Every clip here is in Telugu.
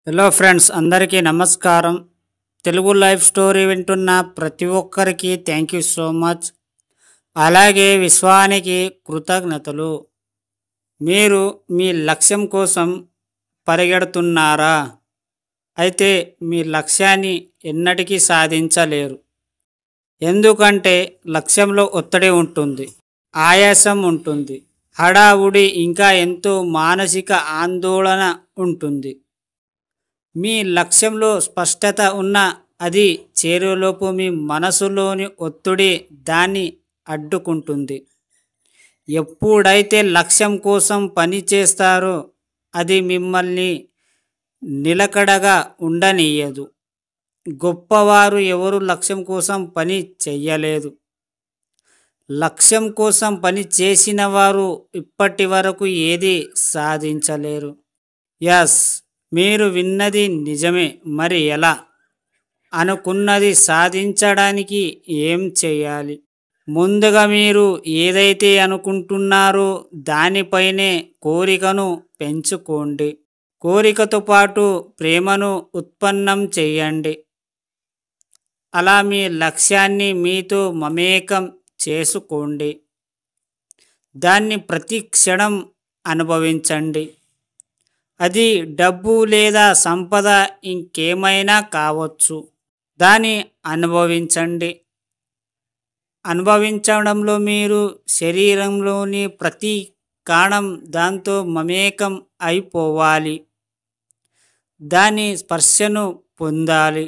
హలో ఫ్రెండ్స్, అందరికీ నమస్కారం. తెలుగు లైఫ్ స్టోరీ వింటున్న ప్రతి ఒక్కరికి థ్యాంక్ యూ సో మచ్. అలాగే విశ్వానికి కృతజ్ఞతలు. మీరు మీ లక్ష్యం కోసం పరిగెడుతున్నారా? అయితే మీ లక్ష్యాన్ని ఎన్నటికీ సాధించలేరు. ఎందుకంటే లక్ష్యంలో ఒత్తిడి ఉంటుంది, ఆయాసం ఉంటుంది, హడావుడి, ఇంకా ఎంతో మానసిక ఆందోళన ఉంటుంది. మీ లక్ష్యంలో స్పష్టత ఉన్న అది చేరువలోపు మీ మనసులోని ఒత్తిడి దాన్ని అడ్డుకుంటుంది. ఎప్పుడైతే లక్ష్యం కోసం పని చేస్తారో అది మిమ్మల్ని నిలకడగా ఉండనీయదు. గొప్పవారు ఎవరు లక్ష్యం కోసం పని చెయ్యలేదు. లక్ష్యం కోసం పని చేసిన వారు ఇప్పటి వరకు ఏది సాధించలేరు. ఎస్, మీరు విన్నది నిజమే. మరి ఎలా? అనుకున్నది సాధించడానికి ఏం చేయాలి? ముందుగా మీరు ఏదైతే అనుకుంటున్నారో దానిపైనే కోరికను పెంచుకోండి. కోరికతో పాటు ప్రేమను ఉత్పన్నం చేయండి. అలా మీ లక్ష్యాన్ని మీతో మమేకం చేసుకోండి. దాన్ని ప్రతి క్షణం అనుభవించండి. అది డబ్బు లేదా సంపద, ఇంకేమైనా కావచ్చు. దాన్ని అనుభవించండి. అనుభవించడంలో మీరు శరీరంలోని ప్రతి కణం దాంతో మమేకం అయిపోవాలి. దాని స్పర్శను పొందాలి.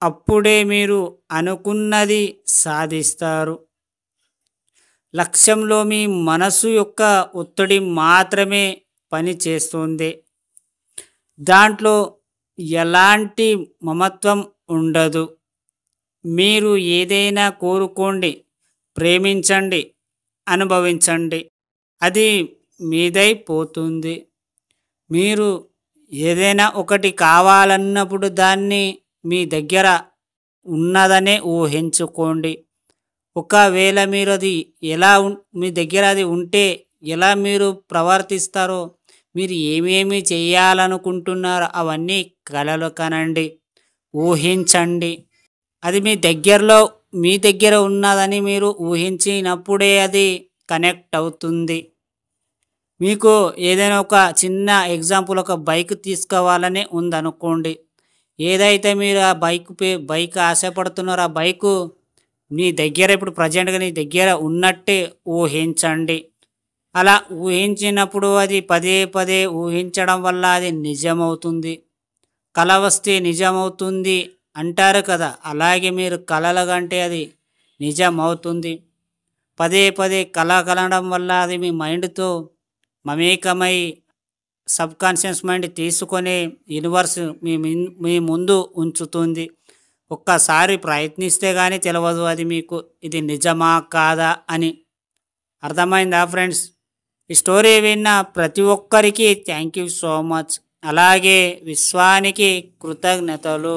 అప్పుడే మీరు అనుకున్నది సాధిస్తారు. లక్ష్యంలో మీ మనసు యొక్క ఒత్తిడి మాత్రమే పని చేస్తుంది. దాంట్లో ఎలాంటి మమత్వం ఉండదు. మీరు ఏదైనా కోరుకోండి, ప్రేమించండి, అనుభవించండి, అది మీదైపోతుంది. మీరు ఏదైనా ఒకటి కావాలన్నప్పుడు దాన్ని మీ దగ్గర ఉన్నదనే ఊహించుకోండి. ఒకవేళ మీరు అది మీ దగ్గర అది ఉంటే ఎలా మీరు ప్రవర్తిస్తారో, మీరు ఏమేమి చేయాలనుకుంటున్నారో అవన్నీ కలలు కనండి, ఊహించండి. అది మీ దగ్గర ఉన్నదని మీరు ఊహించినప్పుడే అది కనెక్ట్ అవుతుంది. మీకు ఏదైనా ఒక చిన్న ఎగ్జాంపుల్, ఒక బైక్ తీసుకోవాలని ఉందనుకోండి. ఏదైతే మీరు ఆ బైక్ ఆశపడుతున్నారో ఆ బైకు మీ దగ్గర ఇప్పుడు ప్రజెంట్గా నీ దగ్గర ఉన్నట్టే ఊహించండి. అలా ఊహించినప్పుడు అది పదే పదే ఊహించడం వల్ల అది నిజమవుతుంది. కల వస్తే నిజమవుతుంది అంటారు కదా, అలాగే మీరు కలల కంటే అది నిజమవుతుంది. పదే పదే కల కలడం వల్ల అది మీ మైండ్తో మమేకమై సబ్కాన్షియస్ మైండ్ తీసుకొని యూనివర్స్ మీ ముందు ఉంచుతుంది. ఒక్కసారి ప్రయత్నిస్తే కానీ తెలియదు అది మీకు ఇది నిజమా కాదా అని. అర్థమైందా ఫ్రెండ్స్? ఈ స్టోరీ విన్న ప్రతి ఒక్కరికి థ్యాంక్ యూ సో మచ్. అలాగే విశ్వానికి కృతజ్ఞతలు.